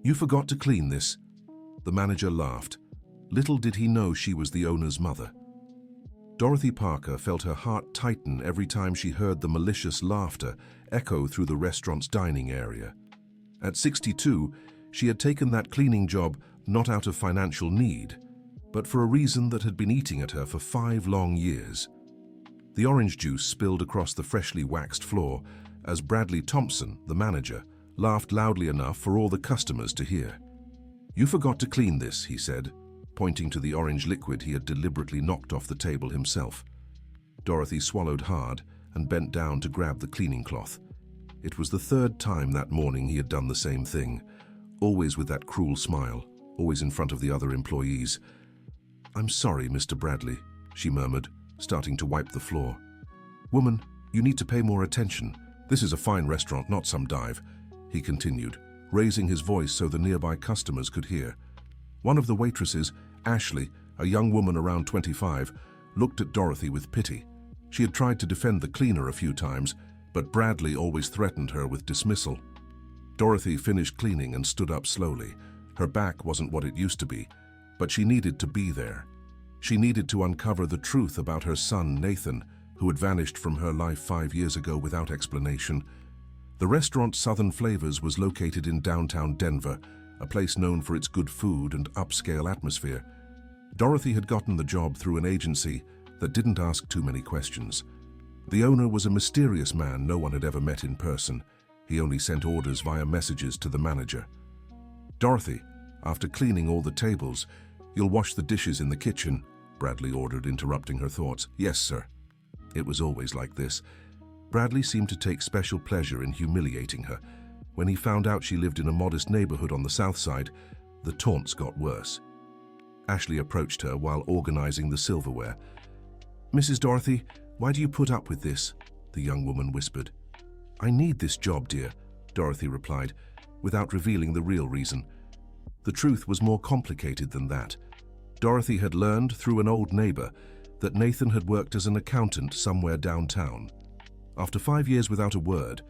"You forgot to clean this." The manager laughed. Little did he know she was the owner's mother. Dorothy Parker felt her heart tighten every time she heard the malicious laughter echo through the restaurant's dining area. At 62, she had taken that cleaning job not out of financial need, but for a reason that had been eating at her for 5 long years. The orange juice spilled across the freshly waxed floor as Bradley Thompson, the manager, laughed loudly enough for all the customers to hear. "You forgot to clean this," he said, pointing to the orange liquid he had deliberately knocked off the table himself. Dorothy swallowed hard and bent down to grab the cleaning cloth. It was the 3rd time that morning he had done the same thing, always with that cruel smile, always in front of the other employees. "I'm sorry, Mr. Bradley," she murmured, starting to wipe the floor. "Woman, you need to pay more attention. This is a fine restaurant, not some dive," he continued, raising his voice so the nearby customers could hear. One of the waitresses, Ashley, a young woman around 25, looked at Dorothy with pity. She had tried to defend the cleaner a few times, but Bradley always threatened her with dismissal. Dorothy finished cleaning and stood up slowly. Her back wasn't what it used to be, but she needed to be there. She needed to uncover the truth about her son, Nathan, who had vanished from her life 5 years ago without explanation. The restaurant Southern Flavors was located in downtown Denver, a place known for its good food and upscale atmosphere. Dorothy had gotten the job through an agency that didn't ask too many questions. The owner was a mysterious man no one had ever met in person. He only sent orders via messages to the manager. "Dorothy, after cleaning all the tables, you'll wash the dishes in the kitchen," Bradley ordered, interrupting her thoughts. "Yes, sir." It was always like this. Bradley seemed to take special pleasure in humiliating her. When he found out she lived in a modest neighborhood on the south side, the taunts got worse. Ashley approached her while organizing the silverware. "Mrs. Dorothy, why do you put up with this?" the young woman whispered. "I need this job, dear," Dorothy replied, without revealing the real reason. The truth was more complicated than that. Dorothy had learned through an old neighbor that Nathan had worked as an accountant somewhere downtown. After 5 years without a word,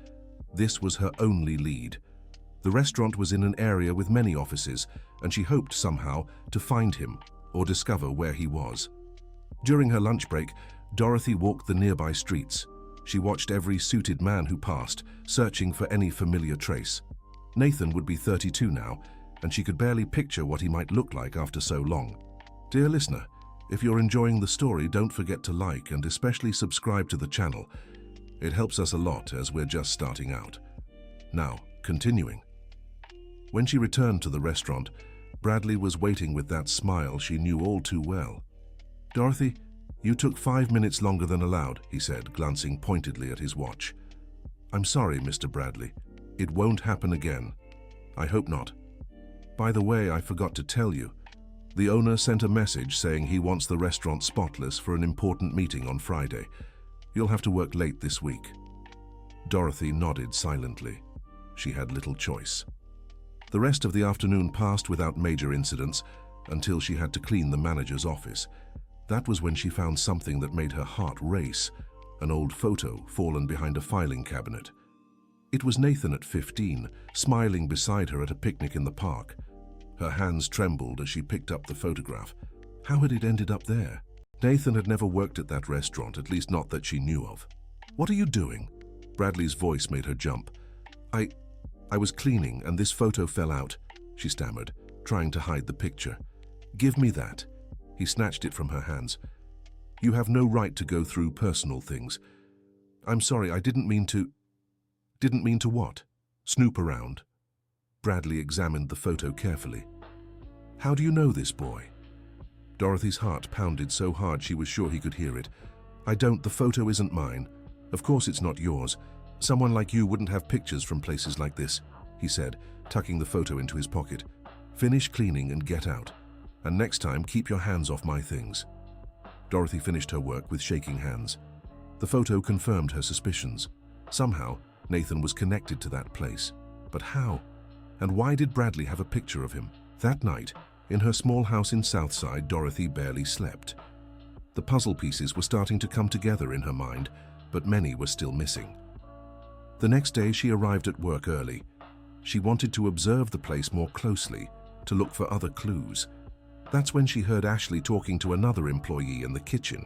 this was her only lead. The restaurant was in an area with many offices, and she hoped somehow to find him or discover where he was. During her lunch break, Dorothy walked the nearby streets. She watched every suited man who passed, searching for any familiar trace. Nathan would be 32 now, and she could barely picture what he might look like after so long. Dear listener, if you're enjoying the story, don't forget to like and especially subscribe to the channel. It helps us a lot as we're just starting out. Now, continuing. When she returned to the restaurant, Bradley was waiting with that smile she knew all too well. "Dorothy, you took 5 minutes longer than allowed," he said, glancing pointedly at his watch. "I'm sorry, Mr. Bradley. It won't happen again. I hope not. By the way, I forgot to tell you. The owner sent a message saying he wants the restaurant spotless for an important meeting on Friday. You'll have to work late this week." Dorothy nodded silently. She had little choice. The rest of the afternoon passed without major incidents until she had to clean the manager's office. That was when she found something that made her heart race, an old photo fallen behind a filing cabinet. It was Nathan at 15, smiling beside her at a picnic in the park. Her hands trembled as she picked up the photograph. How had it ended up there? Nathan had never worked at that restaurant, at least not that she knew of. "What are you doing?" Bradley's voice made her jump. I was cleaning and this photo fell out," she stammered, trying to hide the picture. "Give me that." He snatched it from her hands. "You have no right to go through personal things. I'm sorry, I didn't mean to..." "Didn't mean to what?" "Snoop around." Bradley examined the photo carefully. "How do you know this boy?" Dorothy's heart pounded so hard she was sure he could hear it. "I don't, the photo isn't mine. Of course it's not yours. Someone like you wouldn't have pictures from places like this," he said, tucking the photo into his pocket. "Finish cleaning and get out. And next time, keep your hands off my things." Dorothy finished her work with shaking hands. The photo confirmed her suspicions. Somehow, Nathan was connected to that place. But how? And why did Bradley have a picture of him? That night, in her small house in Southside, Dorothy barely slept. The puzzle pieces were starting to come together in her mind, but many were still missing. The next day, she arrived at work early. She wanted to observe the place more closely, to look for other clues. That's when she heard Ashley talking to another employee in the kitchen.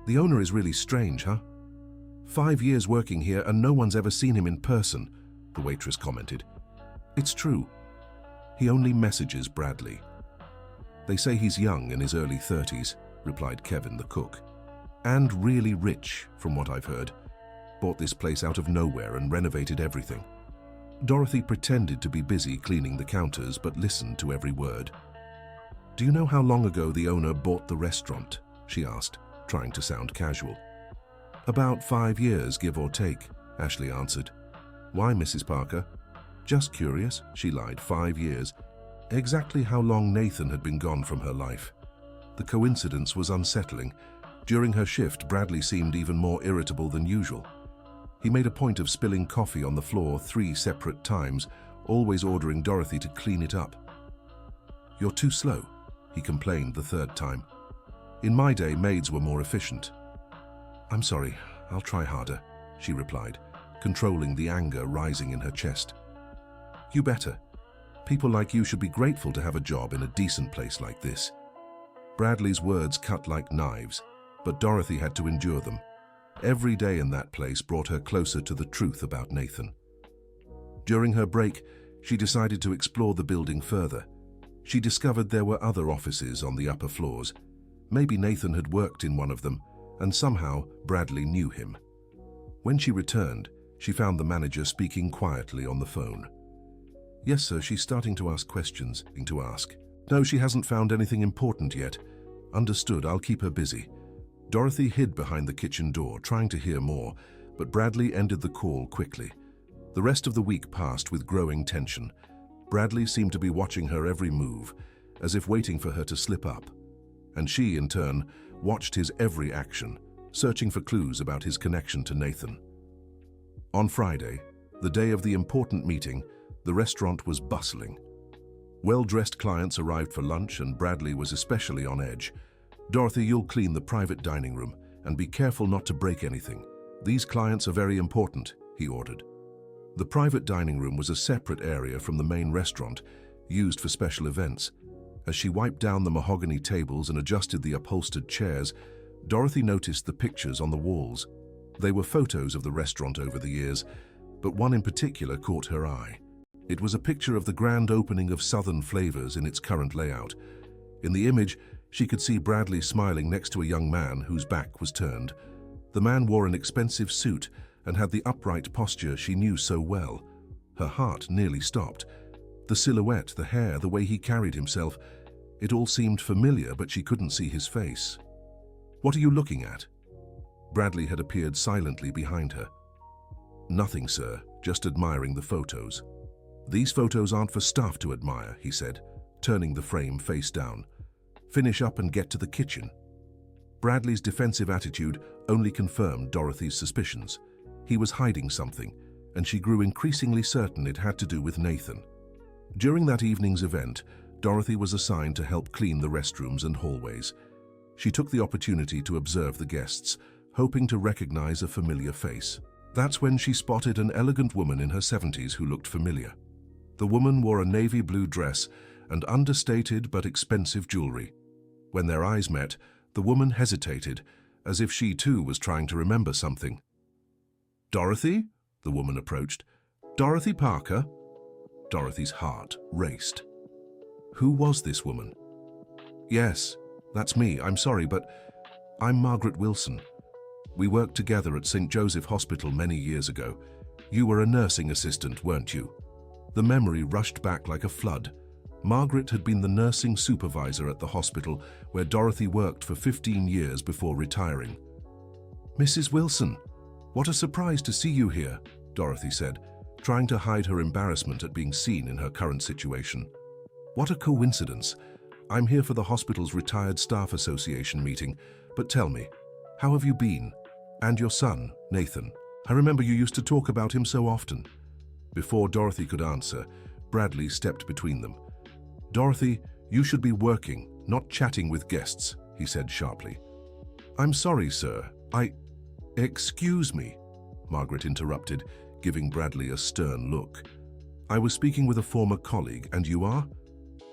"The owner is really strange, huh? 5 years working here and no one's ever seen him in person," the waitress commented. "It's true. He only messages Bradley." "They say he's young, in his early 30s, replied Kevin, the cook. "And really rich, from what I've heard. Bought this place out of nowhere and renovated everything." Dorothy pretended to be busy cleaning the counters but listened to every word. "Do you know how long ago the owner bought the restaurant?" she asked, trying to sound casual. "About 5 years, give or take," Ashley answered. "Why, Mrs. Parker?" "Just curious," she lied. 5 years. Exactly how long Nathan had been gone from her life. The coincidence was unsettling. During her shift, Bradley seemed even more irritable than usual. He made a point of spilling coffee on the floor 3 separate times, always ordering Dorothy to clean it up. "You're too slow," he complained the 3rd time. "In my day, maids were more efficient." "I'm sorry, I'll try harder," she replied, controlling the anger rising in her chest. "You better. People like you should be grateful to have a job in a decent place like this." Bradley's words cut like knives, but Dorothy had to endure them. Every day in that place brought her closer to the truth about Nathan. During her break, she decided to explore the building further. She discovered there were other offices on the upper floors. Maybe Nathan had worked in one of them, and somehow Bradley knew him. When she returned, she found the manager speaking quietly on the phone. "Yes, sir, she's starting to ask questions." "No, she hasn't found anything important yet." "Understood, I'll keep her busy." Dorothy hid behind the kitchen door, trying to hear more, but Bradley ended the call quickly. The rest of the week passed with growing tension. Bradley seemed to be watching her every move, as if waiting for her to slip up. And she, in turn, watched his every action, searching for clues about his connection to Nathan. On Friday, the day of the important meeting, the restaurant was bustling. Well-dressed clients arrived for lunch, and Bradley was especially on edge. "Dorothy, you'll clean the private dining room, and be careful not to break anything. These clients are very important," he ordered. The private dining room was a separate area from the main restaurant, used for special events. As she wiped down the mahogany tables and adjusted the upholstered chairs, Dorothy noticed the pictures on the walls. They were photos of the restaurant over the years, but one in particular caught her eye. It was a picture of the grand opening of Southern Flavors in its current layout. In the image, she could see Bradley smiling next to a young man whose back was turned. The man wore an expensive suit and had the upright posture she knew so well. Her heart nearly stopped. The silhouette, the hair, the way he carried himself, it all seemed familiar, but she couldn't see his face. "What are you looking at?" Bradley had appeared silently behind her. "Nothing, sir, just admiring the photos." "These photos aren't for staff to admire," he said, turning the frame face down. "Finish up and get to the kitchen." Bradley's defensive attitude only confirmed Dorothy's suspicions. He was hiding something, and she grew increasingly certain it had to do with Nathan. During that evening's event, Dorothy was assigned to help clean the restrooms and hallways. She took the opportunity to observe the guests, hoping to recognize a familiar face. That's when she spotted an elegant woman in her 70s who looked familiar. The woman wore a navy blue dress and understated but expensive jewelry. When their eyes met, the woman hesitated, as if she too was trying to remember something. "Dorothy?" the woman approached. "Dorothy Parker?" Dorothy's heart raced. Who was this woman? "Yes, that's me. I'm sorry, but I'm Margaret Wilson. We worked together at St. Joseph Hospital many years ago. You were a nursing assistant, weren't you?" The memory rushed back like a flood. Margaret had been the nursing supervisor at the hospital where Dorothy worked for 15 years before retiring. "Mrs. Wilson, what a surprise to see you here," Dorothy said, trying to hide her embarrassment at being seen in her current situation. "What a coincidence. I'm here for the hospital's Retired Staff Association meeting, but tell me, how have you been? And your son, Nathan? I remember you used to talk about him so often." Before Dorothy could answer, Bradley stepped between them. "Dorothy, you should be working, not chatting with guests," he said sharply. "I'm sorry, sir. Excuse me," Margaret interrupted, giving Bradley a stern look. I was speaking with a former colleague, and you are?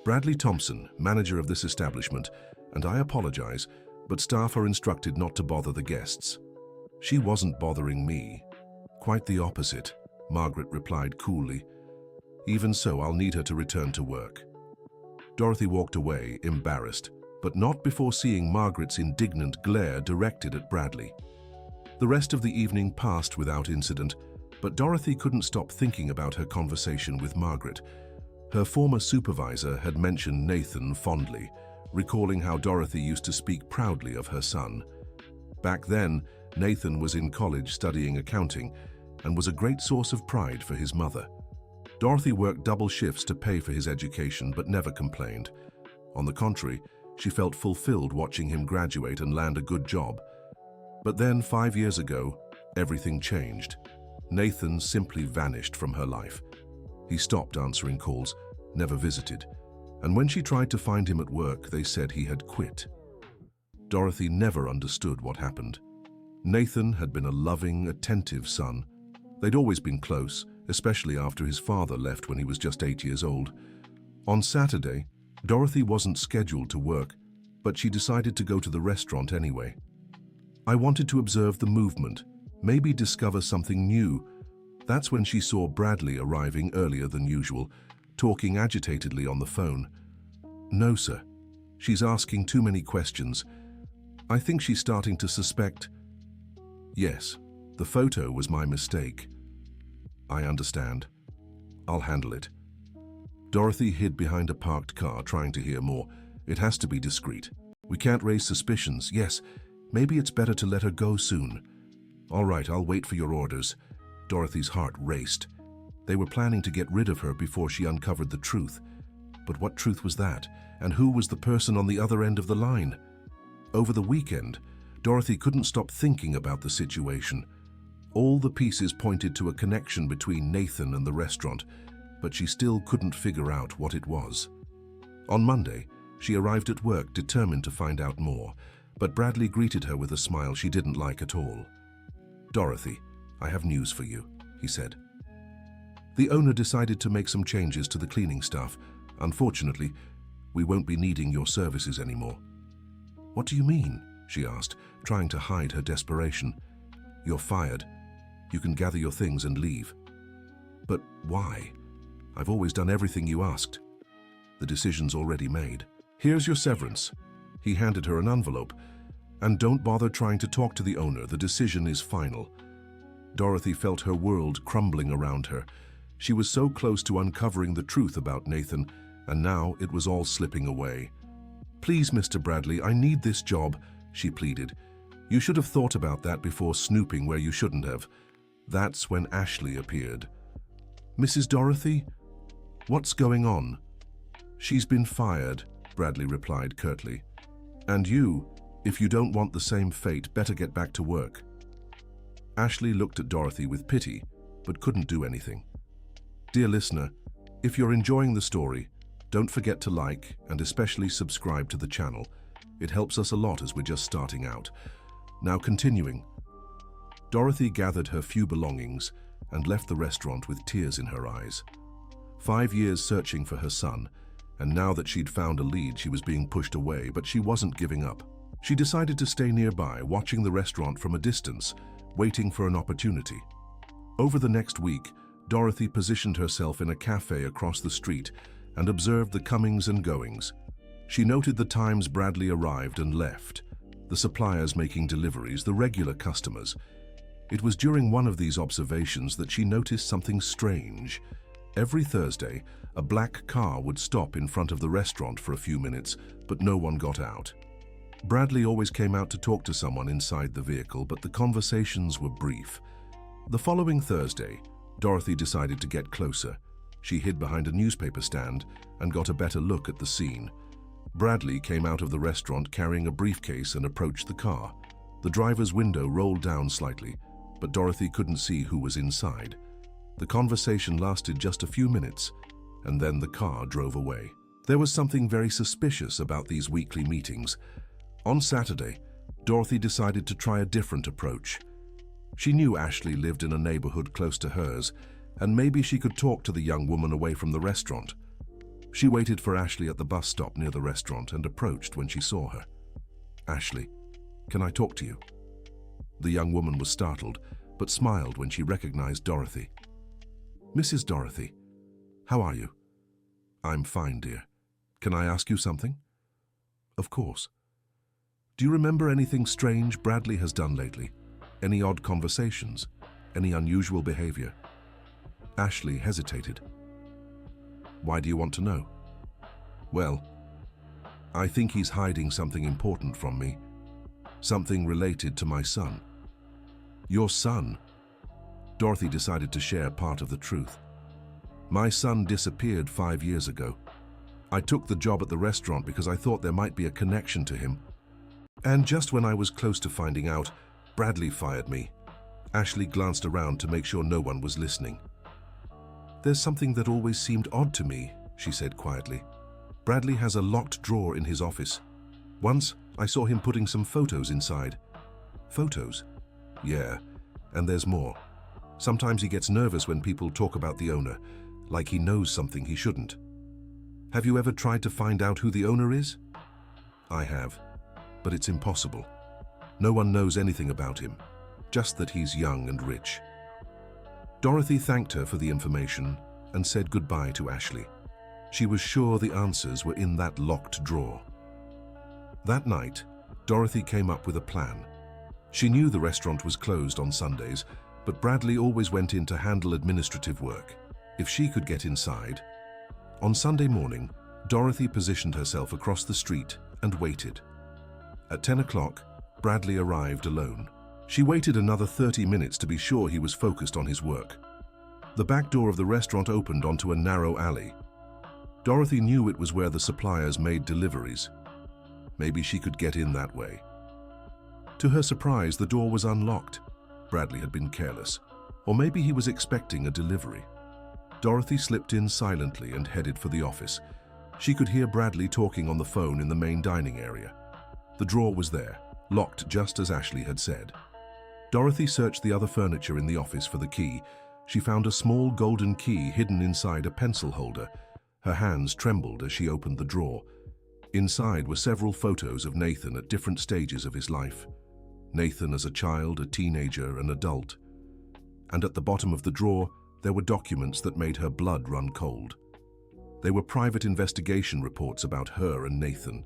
Bradley Thompson, manager of this establishment, and I apologize, but staff are instructed not to bother the guests. She wasn't bothering me. Quite the opposite, Margaret replied coolly. Even so, I'll need her to return to work. Dorothy walked away, embarrassed, but not before seeing Margaret's indignant glare directed at Bradley. The rest of the evening passed without incident, but Dorothy couldn't stop thinking about her conversation with Margaret. Her former supervisor had mentioned Nathan fondly, recalling how Dorothy used to speak proudly of her son. Back then, Nathan was in college studying accounting and was a great source of pride for his mother. Dorothy worked double shifts to pay for his education but never complained. On the contrary, she felt fulfilled watching him graduate and land a good job. But then, 5 years ago, everything changed. Nathan simply vanished from her life. He stopped answering calls, never visited, and when she tried to find him at work, they said he had quit. Dorothy never understood what happened. Nathan had been a loving, attentive son. They'd always been close, especially after his father left when he was just 8 years old. On Saturday, Dorothy wasn't scheduled to work, but she decided to go to the restaurant anyway. I wanted to observe the movement, maybe discover something new. That's when she saw Bradley arriving earlier than usual, talking agitatedly on the phone. No, sir. She's asking too many questions. I think she's starting to suspect. Yes, the photo was my mistake. I understand. I'll handle it. Dorothy hid behind a parked car, trying to hear more. It has to be discreet. We can't raise suspicions. Yes, maybe it's better to let her go soon. All right, I'll wait for your orders. Dorothy's heart raced. They were planning to get rid of her before she uncovered the truth. But what truth was that? And who was the person on the other end of the line? Over the weekend, Dorothy couldn't stop thinking about the situation. All the pieces pointed to a connection between Nathan and the restaurant, but she still couldn't figure out what it was. On Monday, she arrived at work determined to find out more, but Bradley greeted her with a smile she didn't like at all. Dorothy, I have news for you, he said. The owner decided to make some changes to the cleaning staff. Unfortunately, we won't be needing your services anymore. What do you mean? She asked, trying to hide her desperation. You're fired. You can gather your things and leave. But why? I've always done everything you asked. The decision's already made. Here's your severance. He handed her an envelope. And don't bother trying to talk to the owner. The decision is final. Dorothy felt her world crumbling around her. She was so close to uncovering the truth about Nathan, and now it was all slipping away. Please, Mr. Bradley, I need this job, she pleaded. You should have thought about that before snooping where you shouldn't have. That's when Ashley appeared. Mrs. Dorothy? What's going on? She's been fired, Bradley replied curtly. And you, if you don't want the same fate, better get back to work. Ashley looked at Dorothy with pity, but couldn't do anything. Dear listener, if you're enjoying the story, don't forget to like and especially subscribe to the channel. It helps us a lot as we're just starting out. Now continuing. Dorothy gathered her few belongings and left the restaurant with tears in her eyes. 5 years searching for her son, and now that she'd found a lead, she was being pushed away, but she wasn't giving up. She decided to stay nearby, watching the restaurant from a distance, waiting for an opportunity. Over the next week, Dorothy positioned herself in a cafe across the street and observed the comings and goings. She noted the times Bradley arrived and left, the suppliers making deliveries, the regular customers. It was during one of these observations that she noticed something strange. Every Thursday, a black car would stop in front of the restaurant for a few minutes, but no one got out. Bradley always came out to talk to someone inside the vehicle, but the conversations were brief. The following Thursday, Dorothy decided to get closer. She hid behind a newspaper stand and got a better look at the scene. Bradley came out of the restaurant carrying a briefcase and approached the car. The driver's window rolled down slightly, but Dorothy couldn't see who was inside. The conversation lasted just a few minutes, and then the car drove away. There was something very suspicious about these weekly meetings. On Saturday, Dorothy decided to try a different approach. She knew Ashley lived in a neighborhood close to hers, and maybe she could talk to the young woman away from the restaurant. She waited for Ashley at the bus stop near the restaurant and approached when she saw her. "Ashley, can I talk to you?" The young woman was startled, but smiled when she recognized Dorothy. "Mrs. Dorothy, how are you?" "I'm fine, dear. Can I ask you something?" "Of course." "Do you remember anything strange Bradley has done lately? Any odd conversations? Any unusual behavior?" Ashley hesitated. "Why do you want to know?" "Well, I think he's hiding something important from me. Something related to my son." "Your son?" Dorothy decided to share part of the truth. "My son disappeared 5 years ago. I took the job at the restaurant because I thought there might be a connection to him. And just when I was close to finding out, Bradley fired me." Ashley glanced around to make sure no one was listening. "There's something that always seemed odd to me," she said quietly. "Bradley has a locked drawer in his office. Once, I saw him putting some photos inside." "Photos?" "Yeah, and there's more. Sometimes he gets nervous when people talk about the owner, like he knows something he shouldn't." "Have you ever tried to find out who the owner is?" "I have, but it's impossible. No one knows anything about him, just that he's young and rich." Dorothy thanked her for the information and said goodbye to Ashley. She was sure the answers were in that locked drawer. That night, Dorothy came up with a plan. She knew the restaurant was closed on Sundays, but Bradley always went in to handle administrative work. If she could get inside. On Sunday morning, Dorothy positioned herself across the street and waited. At 10 o'clock, Bradley arrived alone. She waited another 30 minutes to be sure he was focused on his work. The back door of the restaurant opened onto a narrow alley. Dorothy knew it was where the suppliers made deliveries. Maybe she could get in that way. To her surprise, the door was unlocked. Bradley had been careless. Or maybe he was expecting a delivery. Dorothy slipped in silently and headed for the office. She could hear Bradley talking on the phone in the main dining area. The drawer was there, locked just as Ashley had said. Dorothy searched the other furniture in the office for the key. She found a small golden key hidden inside a pencil holder. Her hands trembled as she opened the drawer. Inside were several photos of Nathan at different stages of his life. Nathan as a child, a teenager, an adult. And at the bottom of the drawer, there were documents that made her blood run cold. They were private investigation reports about her and Nathan.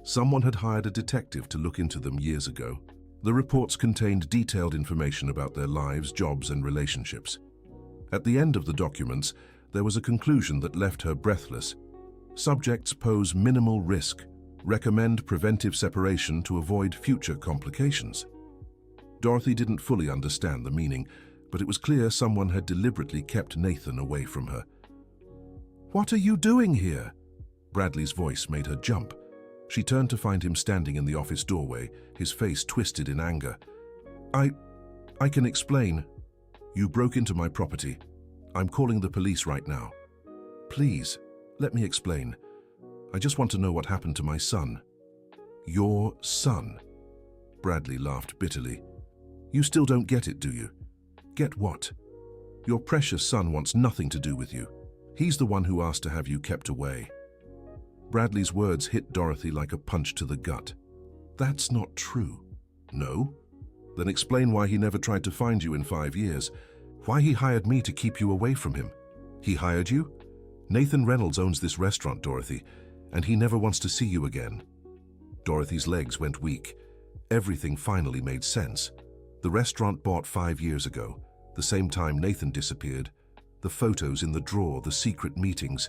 Someone had hired a detective to look into them years ago. The reports contained detailed information about their lives, jobs, and relationships. At the end of the documents, there was a conclusion that left her breathless. Subjects pose minimal risk. Recommend preventive separation to avoid future complications. Dorothy didn't fully understand the meaning, but it was clear someone had deliberately kept Nathan away from her. "What are you doing here?" Bradley's voice made her jump. She turned to find him standing in the office doorway, his face twisted in anger. I can explain. You broke into my property. I'm calling the police right now." "Please, let me explain. I just want to know what happened to my son." "Your son?" Bradley laughed bitterly. "You still don't get it, do you?" "Get what?" "Your precious son wants nothing to do with you. He's the one who asked to have you kept away." Bradley's words hit Dorothy like a punch to the gut. "That's not true." "No? Then explain why he never tried to find you in 5 years. Why he hired me to keep you away from him." "He hired you? Nathan Reynolds owns this restaurant, Dorothy, and he never wants to see you again." Dorothy's legs went weak. Everything finally made sense. The restaurant bought 5 years ago, the same time Nathan disappeared. The photos in the drawer, the secret meetings.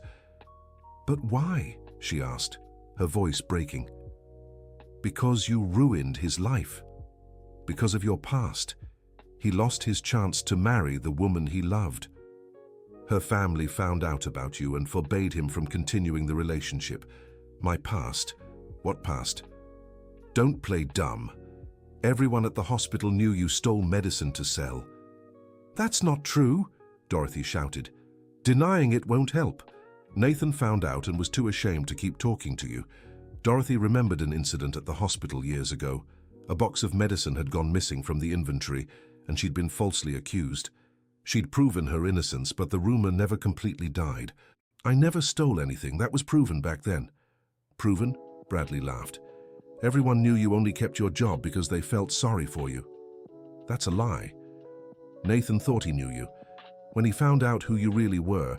"But why?" she asked, her voice breaking. "Because you ruined his life. Because of your past. He lost his chance to marry the woman he loved. Her family found out about you and forbade him from continuing the relationship. My past? What past? Don't play dumb. Everyone at the hospital knew you stole medicine to sell." "That's not true," Dorothy shouted. "Denying it won't help. Nathan found out and was too ashamed to keep talking to you." Dorothy remembered an incident at the hospital years ago. A box of medicine had gone missing from the inventory, and she'd been falsely accused. She'd proven her innocence, but the rumor never completely died. I never stole anything. That was proven back then. Proven? Bradley laughed. Everyone knew you only kept your job because they felt sorry for you. That's a lie. Nathan thought he knew you. When he found out who you really were,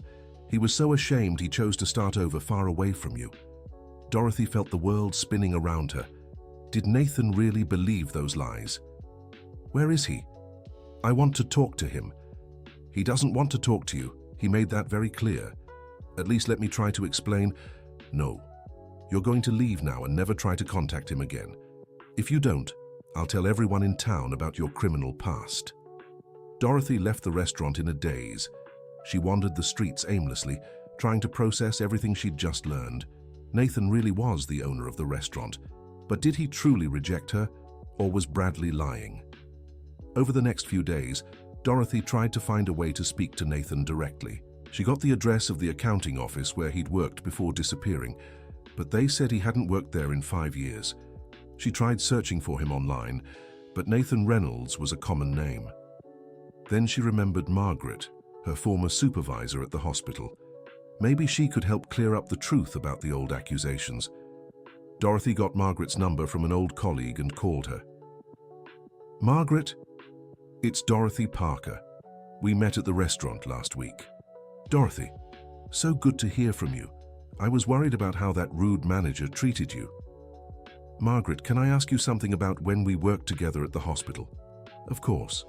he was so ashamed he chose to start over far away from you. Dorothy felt the world spinning around her. Did Nathan really believe those lies? Where is he? I want to talk to him. He doesn't want to talk to you. He made that very clear. At least let me try to explain. No. You're going to leave now and never try to contact him again. If you don't, I'll tell everyone in town about your criminal past. Dorothy left the restaurant in a daze. She wandered the streets aimlessly, trying to process everything she'd just learned. Nathan really was the owner of the restaurant, but did he truly reject her, or was Bradley lying? Over the next few days, Dorothy tried to find a way to speak to Nathan directly. She got the address of the accounting office where he'd worked before disappearing, but they said he hadn't worked there in 5 years. She tried searching for him online, but Nathan Reynolds was a common name. Then she remembered Margaret, her former supervisor at the hospital. Maybe she could help clear up the truth about the old accusations. Dorothy got Margaret's number from an old colleague and called her. Margaret, it's Dorothy Parker. We met at the restaurant last week. Dorothy, so good to hear from you. I was worried about how that rude manager treated you. Margaret, can I ask you something about when we worked together at the hospital? Of course.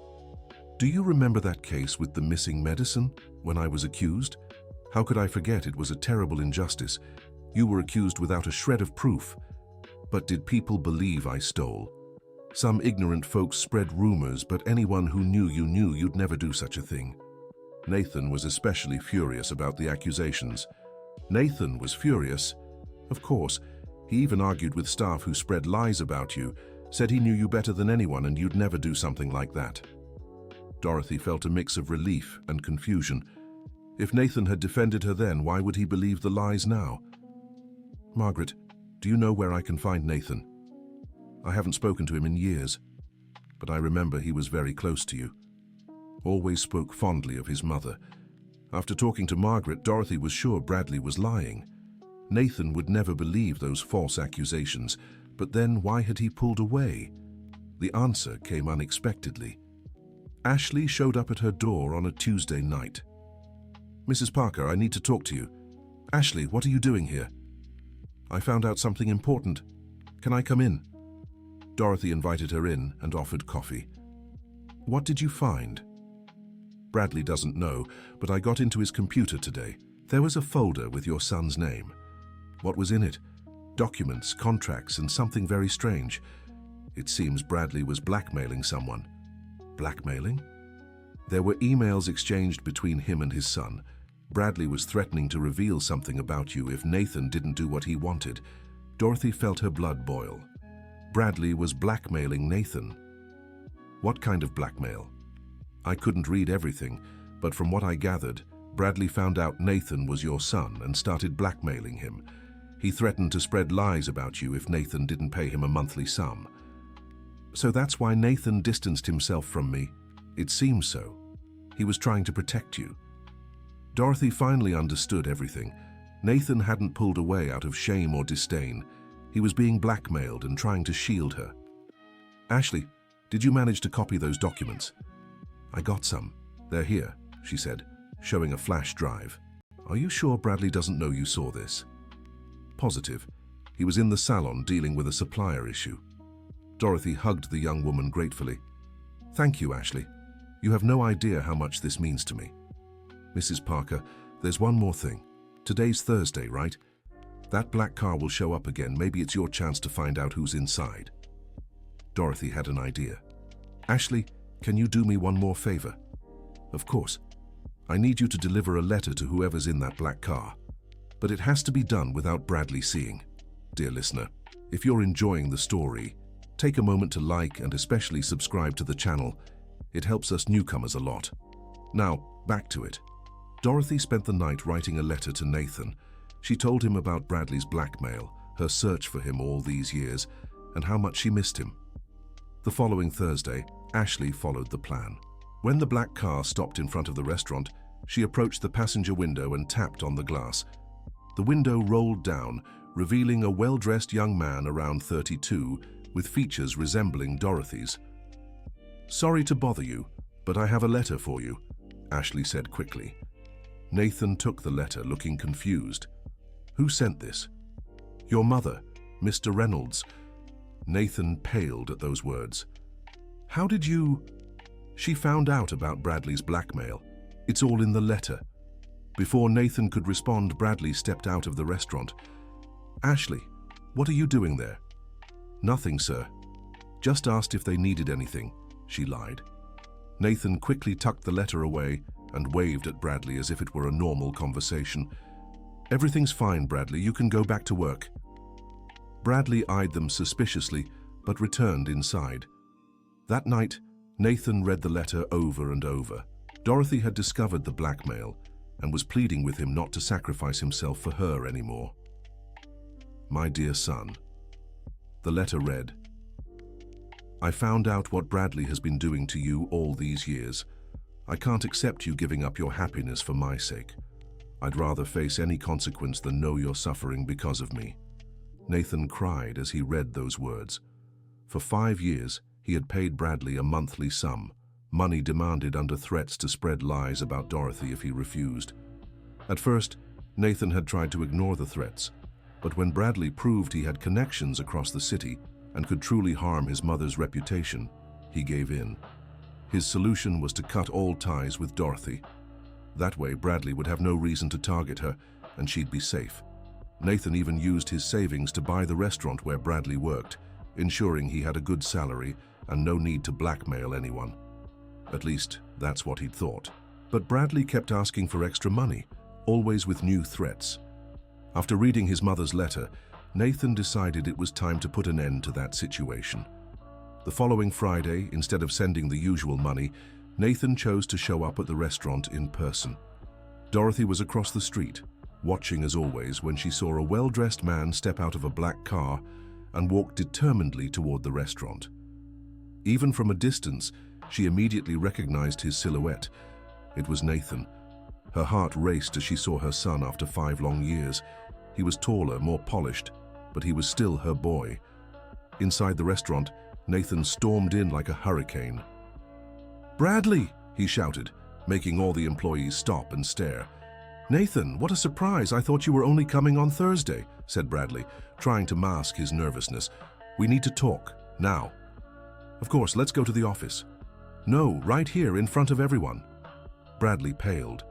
Do you remember that case with the missing medicine when I was accused? How could I forget? It was a terrible injustice. You were accused without a shred of proof. But did people believe I stole? Some ignorant folks spread rumors, but anyone who knew you'd never do such a thing. Nathan was especially furious about the accusations. Nathan was furious. Of course, he even argued with staff who spread lies about you, said he knew you better than anyone and you'd never do something like that. Dorothy felt a mix of relief and confusion. If Nathan had defended her then, why would he believe the lies now? Margaret, do you know where I can find Nathan? I haven't spoken to him in years, but I remember he was very close to you. Always spoke fondly of his mother. After talking to Margaret, Dorothy was sure Bradley was lying. Nathan would never believe those false accusations, but then why had he pulled away? The answer came unexpectedly. Ashley showed up at her door on a Tuesday night. Mrs. Parker, I need to talk to you. Ashley, what are you doing here? I found out something important. Can I come in? Dorothy invited her in and offered coffee. What did you find? Bradley doesn't know, but I got into his computer today. There was a folder with your son's name. What was in it? Documents, contracts, and something very strange. It seems Bradley was blackmailing someone. Blackmailing? There were emails exchanged between him and his son. Bradley was threatening to reveal something about you if Nathan didn't do what he wanted. Dorothy felt her blood boil. Bradley was blackmailing Nathan. What kind of blackmail? I couldn't read everything, but from what I gathered, Bradley found out Nathan was your son and started blackmailing him. He threatened to spread lies about you if Nathan didn't pay him a monthly sum. So that's why Nathan distanced himself from me. It seems so. He was trying to protect you. Dorothy finally understood everything. Nathan hadn't pulled away out of shame or disdain. He was being blackmailed and trying to shield her. Ashley, did you manage to copy those documents? I got some. They're here, she said, showing a flash drive. Are you sure Bradley doesn't know you saw this? Positive. He was in the salon dealing with a supplier issue. Dorothy hugged the young woman gratefully. Thank you, Ashley. You have no idea how much this means to me. Mrs. Parker, there's one more thing. Today's Thursday, right? That black car will show up again. Maybe it's your chance to find out who's inside. Dorothy had an idea. Ashley, can you do me one more favor? Of course. I need you to deliver a letter to whoever's in that black car. But it has to be done without Bradley seeing. Dear listener, if you're enjoying the story, take a moment to like and especially subscribe to the channel. It helps us newcomers a lot. Now, back to it. Dorothy spent the night writing a letter to Nathan. She told him about Bradley's blackmail, her search for him all these years, and how much she missed him. The following Thursday, Ashley followed the plan. When the black car stopped in front of the restaurant, she approached the passenger window and tapped on the glass. The window rolled down, revealing a well-dressed young man around 32 with features resembling Dorothy's. "Sorry to bother you, but I have a letter for you," Ashley said quickly. Nathan took the letter, looking confused. "Who sent this?" "Your mother, Mr. Reynolds." Nathan paled at those words. "How did you—" "She found out about Bradley's blackmail. It's all in the letter." Before Nathan could respond, Bradley stepped out of the restaurant. "Ashley, what are you doing there?" "Nothing, sir. Just asked if they needed anything," she lied. Nathan quickly tucked the letter away and waved at Bradley as if it were a normal conversation. "Everything's fine, Bradley. You can go back to work." Bradley eyed them suspiciously, but returned inside. That night, Nathan read the letter over and over. Dorothy had discovered the blackmail and was pleading with him not to sacrifice himself for her anymore. "My dear son," the letter read, "I found out what Bradley has been doing to you all these years. I can't accept you giving up your happiness for my sake. I'd rather face any consequence than know you're suffering because of me." Nathan cried as he read those words. For 5 years, he had paid Bradley a monthly sum, money demanded under threats to spread lies about Dorothy if he refused. At first, Nathan had tried to ignore the threats, but when Bradley proved he had connections across the city and could truly harm his mother's reputation, he gave in. His solution was to cut all ties with Dorothy. That way, Bradley would have no reason to target her, and she'd be safe. Nathan even used his savings to buy the restaurant where Bradley worked, ensuring he had a good salary and no need to blackmail anyone. At least, that's what he'd thought. But Bradley kept asking for extra money, always with new threats. After reading his mother's letter, Nathan decided it was time to put an end to that situation. The following Friday, instead of sending the usual money, Nathan chose to show up at the restaurant in person. Dorothy was across the street, watching as always when she saw a well-dressed man step out of a black car and walk determinedly toward the restaurant. Even from a distance, she immediately recognized his silhouette. It was Nathan. Her heart raced as she saw her son after 5 long years. He was taller, more polished, but he was still her boy. Inside the restaurant, Nathan stormed in like a hurricane. "Bradley!" he shouted, making all the employees stop and stare. "Nathan, what a surprise! I thought you were only coming on Thursday," said Bradley, trying to mask his nervousness. "We need to talk, now." "Of course, let's go to the office." "No, right here, in front of everyone." Bradley paled.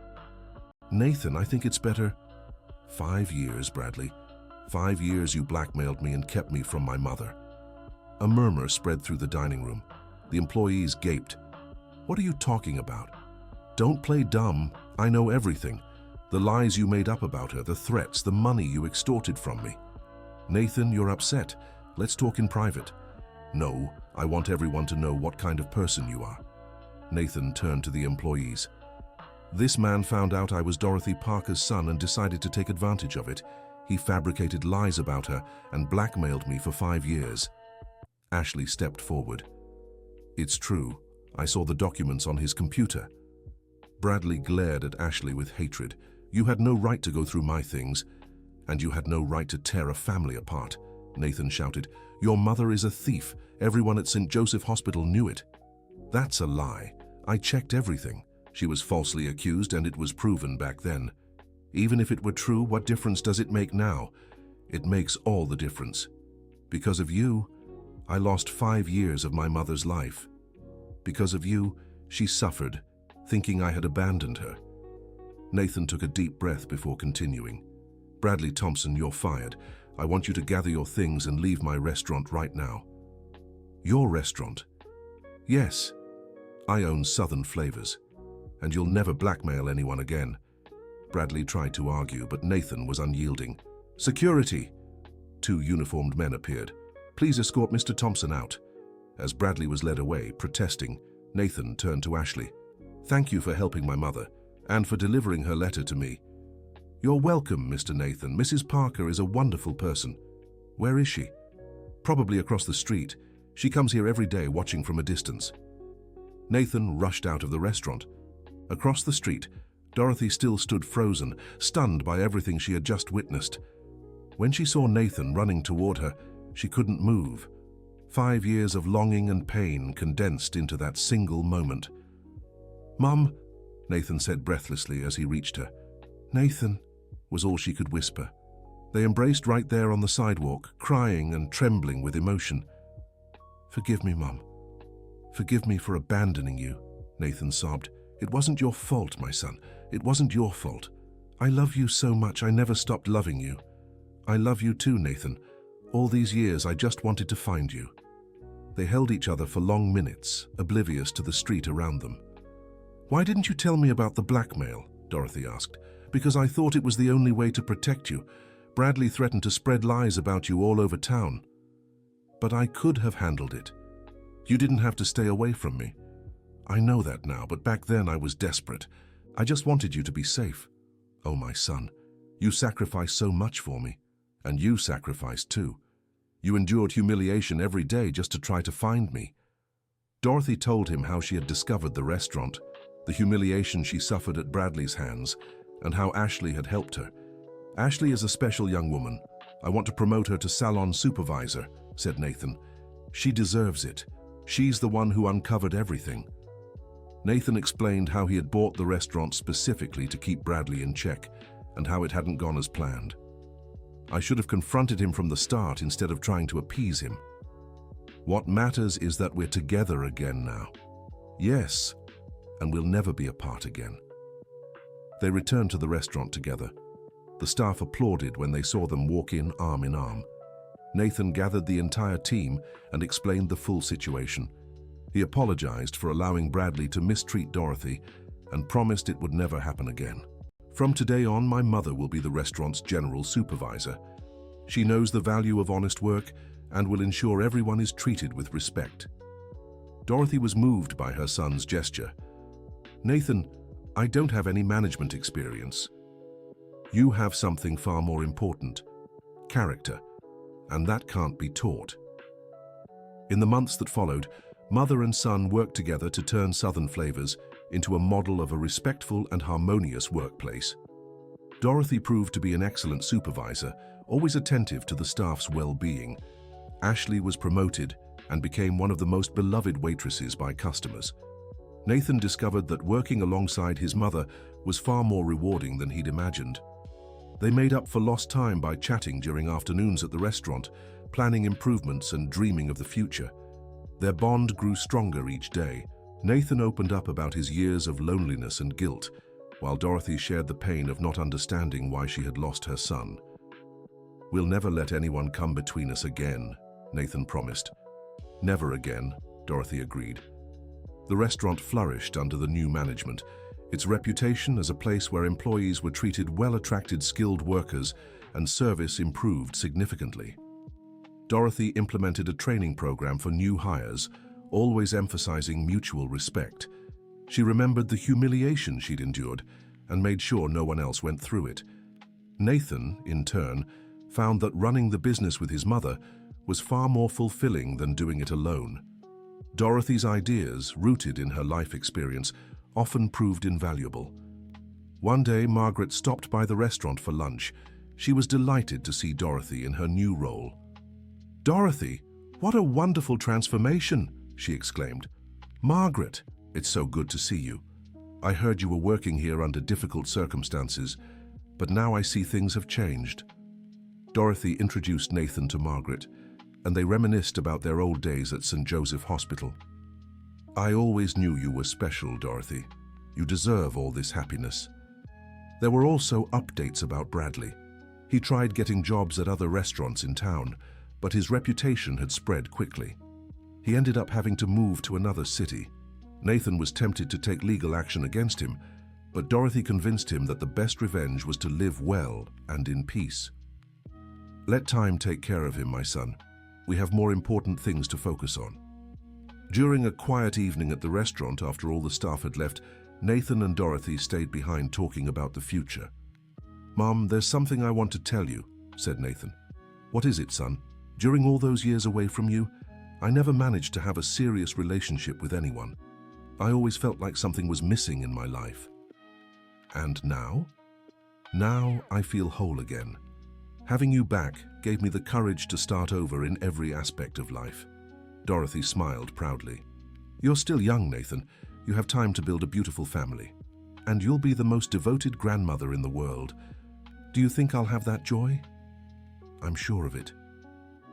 "Nathan, I think it's better—" 5 years, Bradley. 5 years you blackmailed me and kept me from my mother." A murmur spread through the dining room. The employees gaped. "What are you talking about?" "Don't play dumb. I know everything. The lies you made up about her, the threats, the money you extorted from me." "Nathan, you're upset. Let's talk in private." "No, I want everyone to know what kind of person you are." Nathan turned to the employees. "This man found out I was Dorothy Parker's son and decided to take advantage of it. He fabricated lies about her and blackmailed me for 5 years." Ashley stepped forward. "It's true. I saw the documents on his computer." Bradley glared at Ashley with hatred. "You had no right to go through my things, and you had no right to tear a family apart," Nathan shouted. "Your mother is a thief. Everyone at St. Joseph Hospital knew it." "That's a lie. I checked everything. She was falsely accused and it was proven back then. Even if it were true, what difference does it make now? It makes all the difference. Because of you, I lost 5 years of my mother's life. Because of you, she suffered, thinking I had abandoned her." Nathan took a deep breath before continuing. "Bradley Thompson, you're fired. I want you to gather your things and leave my restaurant right now." "Your restaurant?" "Yes. I own Southern Flavors, and you'll never blackmail anyone again." Bradley tried to argue, but Nathan was unyielding. "Security!" 2 uniformed men appeared. "Please escort Mr. Thompson out." As Bradley was led away, protesting, Nathan turned to Ashley. "Thank you for helping my mother, and for delivering her letter to me." "You're welcome, Mr. Nathan. Mrs. Parker is a wonderful person." "Where is she?" "Probably across the street. She comes here every day watching from a distance." Nathan rushed out of the restaurant. Across the street, Dorothy still stood frozen, stunned by everything she had just witnessed. When she saw Nathan running toward her, she couldn't move. 5 years of longing and pain condensed into that single moment. "Mum," Nathan said breathlessly as he reached her. "Nathan," was all she could whisper. They embraced right there on the sidewalk, crying and trembling with emotion. "Forgive me, Mum. Forgive me for abandoning you," Nathan sobbed. "It wasn't your fault, my son. It wasn't your fault. I love you so much I never stopped loving you. I love you too, Nathan. All these years I just wanted to find you." They held each other for long minutes, oblivious to the street around them. "Why didn't you tell me about the blackmail?" Dorothy asked. "Because I thought it was the only way to protect you. Bradley threatened to spread lies about you all over town. But I could have handled it. You didn't have to stay away from me. I know that now, but back then I was desperate. I just wanted you to be safe. Oh, my son, you sacrificed so much for me. And you sacrificed too. You endured humiliation every day just to try to find me." Dorothy told him how she had discovered the restaurant, the humiliation she suffered at Bradley's hands, and how Ashley had helped her. "Ashley is a special young woman. I want to promote her to salon supervisor," said Nathan. "She deserves it. She's the one who uncovered everything." Nathan explained how he had bought the restaurant specifically to keep Bradley in check, and how it hadn't gone as planned. "I should have confronted him from the start instead of trying to appease him. What matters is that we're together again now. Yes, and we'll never be apart again." They returned to the restaurant together. The staff applauded when they saw them walk in arm in arm. Nathan gathered the entire team and explained the full situation. He apologized for allowing Bradley to mistreat Dorothy and promised it would never happen again. "From today on, my mother will be the restaurant's general supervisor. She knows the value of honest work and will ensure everyone is treated with respect." Dorothy was moved by her son's gesture. "Nathan, I don't have any management experience. You have something far more important, character, and that can't be taught." In the months that followed, mother and son worked together to turn Southern Flavors into a model of a respectful and harmonious workplace. Dorothy proved to be an excellent supervisor, always attentive to the staff's well-being. Ashley was promoted and became one of the most beloved waitresses by customers. Nathan discovered that working alongside his mother was far more rewarding than he'd imagined. They made up for lost time by chatting during afternoons at the restaurant, planning improvements and dreaming of the future. Their bond grew stronger each day. Nathan opened up about his years of loneliness and guilt, while Dorothy shared the pain of not understanding why she had lost her son. "We'll never let anyone come between us again," Nathan promised. "Never again," Dorothy agreed. The restaurant flourished under the new management. Its reputation as a place where employees were treated well attracted skilled workers, and service improved significantly. Dorothy implemented a training program for new hires, always emphasizing mutual respect. She remembered the humiliation she'd endured and made sure no one else went through it. Nathan, in turn, found that running the business with his mother was far more fulfilling than doing it alone. Dorothy's ideas, rooted in her life experience, often proved invaluable. One day, Margaret stopped by the restaurant for lunch. She was delighted to see Dorothy in her new role. "Dorothy, what a wonderful transformation!" she exclaimed. "Margaret, it's so good to see you. I heard you were working here under difficult circumstances, but now I see things have changed." Dorothy introduced Nathan to Margaret, and they reminisced about their old days at St. Joseph Hospital. "I always knew you were special, Dorothy. You deserve all this happiness." There were also updates about Bradley. He tried getting jobs at other restaurants in town, but his reputation had spread quickly. He ended up having to move to another city. Nathan was tempted to take legal action against him, but Dorothy convinced him that the best revenge was to live well and in peace. "Let time take care of him, my son. We have more important things to focus on." During a quiet evening at the restaurant after all the staff had left, Nathan and Dorothy stayed behind talking about the future. "Mom, there's something I want to tell you," said Nathan. "What is it, son? During all those years away from you, I never managed to have a serious relationship with anyone. I always felt like something was missing in my life. And now? Now I feel whole again. Having you back gave me the courage to start over in every aspect of life." Dorothy smiled proudly. "You're still young, Nathan. You have time to build a beautiful family. And you'll be the most devoted grandmother in the world. Do you think I'll have that joy?" "I'm sure of it."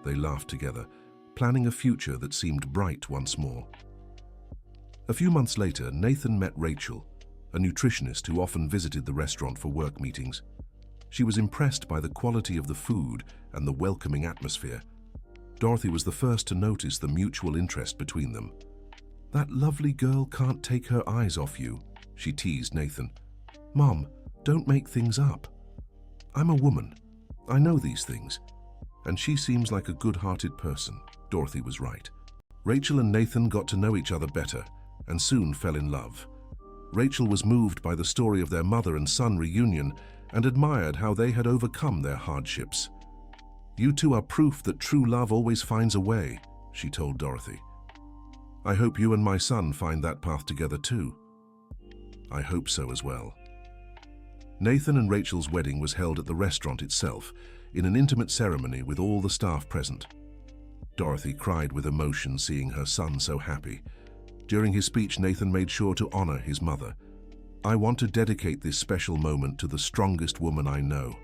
They laughed together, planning a future that seemed bright once more. A few months later, Nathan met Rachel, a nutritionist who often visited the restaurant for work meetings. She was impressed by the quality of the food and the welcoming atmosphere. Dorothy was the first to notice the mutual interest between them. "That lovely girl can't take her eyes off you," she teased Nathan. "Mom, don't make things up. I'm a woman. I know these things. And she seems like a good-hearted person." Dorothy was right. Rachel and Nathan got to know each other better and soon fell in love. Rachel was moved by the story of their mother and son reunion and admired how they had overcome their hardships. "You two are proof that true love always finds a way," she told Dorothy. "I hope you and my son find that path together too." "I hope so as well." Nathan and Rachel's wedding was held at the restaurant itself, in an intimate ceremony with all the staff present. Dorothy cried with emotion seeing her son so happy. During his speech, Nathan made sure to honor his mother. "I want to dedicate this special moment to the strongest woman I know.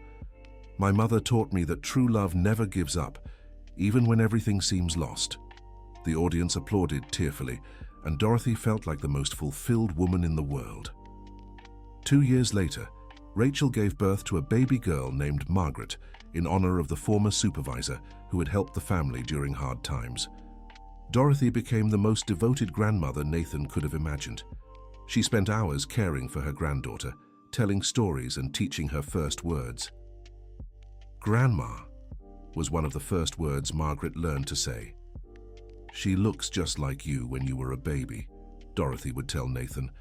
My mother taught me that true love never gives up, even when everything seems lost." The audience applauded tearfully, and Dorothy felt like the most fulfilled woman in the world. 2 years later, Rachel gave birth to a baby girl named Margaret in honor of the former supervisor who had helped the family during hard times. Dorothy became the most devoted grandmother Nathan could have imagined. She spent hours caring for her granddaughter, telling stories and teaching her first words. "Grandma" was one of the first words Margaret learned to say. "She looks just like you when you were a baby," Dorothy would tell Nathan.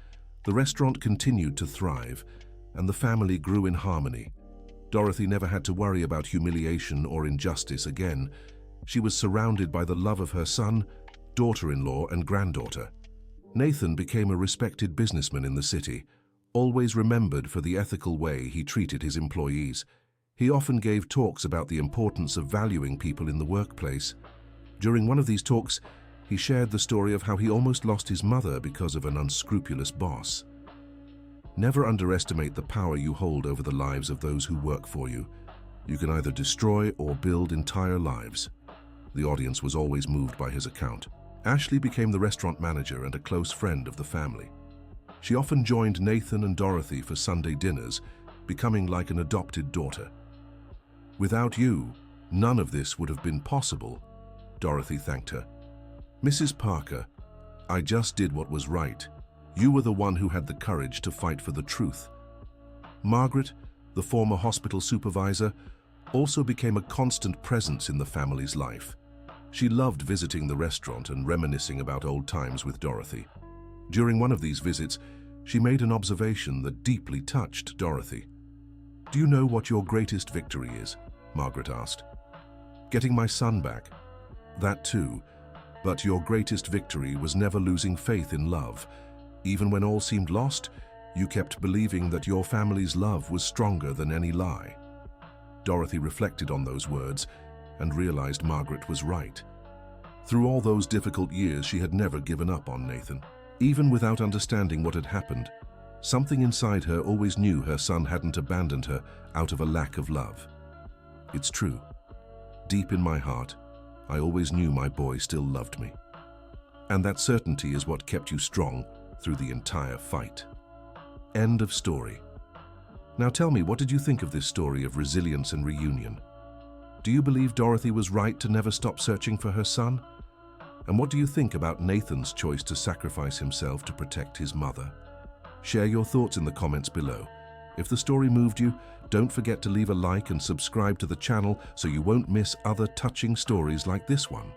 The restaurant continued to thrive, and the family grew in harmony. Dorothy never had to worry about humiliation or injustice again. She was surrounded by the love of her son, daughter-in-law, and granddaughter. Nathan became a respected businessman in the city, always remembered for the ethical way he treated his employees. He often gave talks about the importance of valuing people in the workplace. During one of these talks, he shared the story of how he almost lost his mother because of an unscrupulous boss. "Never underestimate the power you hold over the lives of those who work for you. You can either destroy or build entire lives." The audience was always moved by his account. Ashley became the restaurant manager and a close friend of the family. She often joined Nathan and Dorothy for Sunday dinners, becoming like an adopted daughter. "Without you, none of this would have been possible," Dorothy thanked her. "Mrs. Parker, I just did what was right. You were the one who had the courage to fight for the truth." Margaret, the former hospital supervisor, also became a constant presence in the family's life. She loved visiting the restaurant and reminiscing about old times with Dorothy. During one of these visits, she made an observation that deeply touched Dorothy. "Do you know what your greatest victory is?" Margaret asked. "Getting my son back. That too. But your greatest victory was never losing faith in love. Even when all seemed lost, you kept believing that your family's love was stronger than any lie." Dorothy reflected on those words and realized Margaret was right. Through all those difficult years, she had never given up on Nathan. Even without understanding what had happened, something inside her always knew her son hadn't abandoned her out of a lack of love. It's true. Deep in my heart, I always knew my boy still loved me. And that certainty is what kept you strong through the entire fight. End of story. Now tell me, what did you think of this story of resilience and reunion? Do you believe Dorothy was right to never stop searching for her son? And what do you think about Nathan's choice to sacrifice himself to protect his mother? Share your thoughts in the comments below. If the story moved you, don't forget to leave a like and subscribe to the channel so you won't miss other touching stories like this one.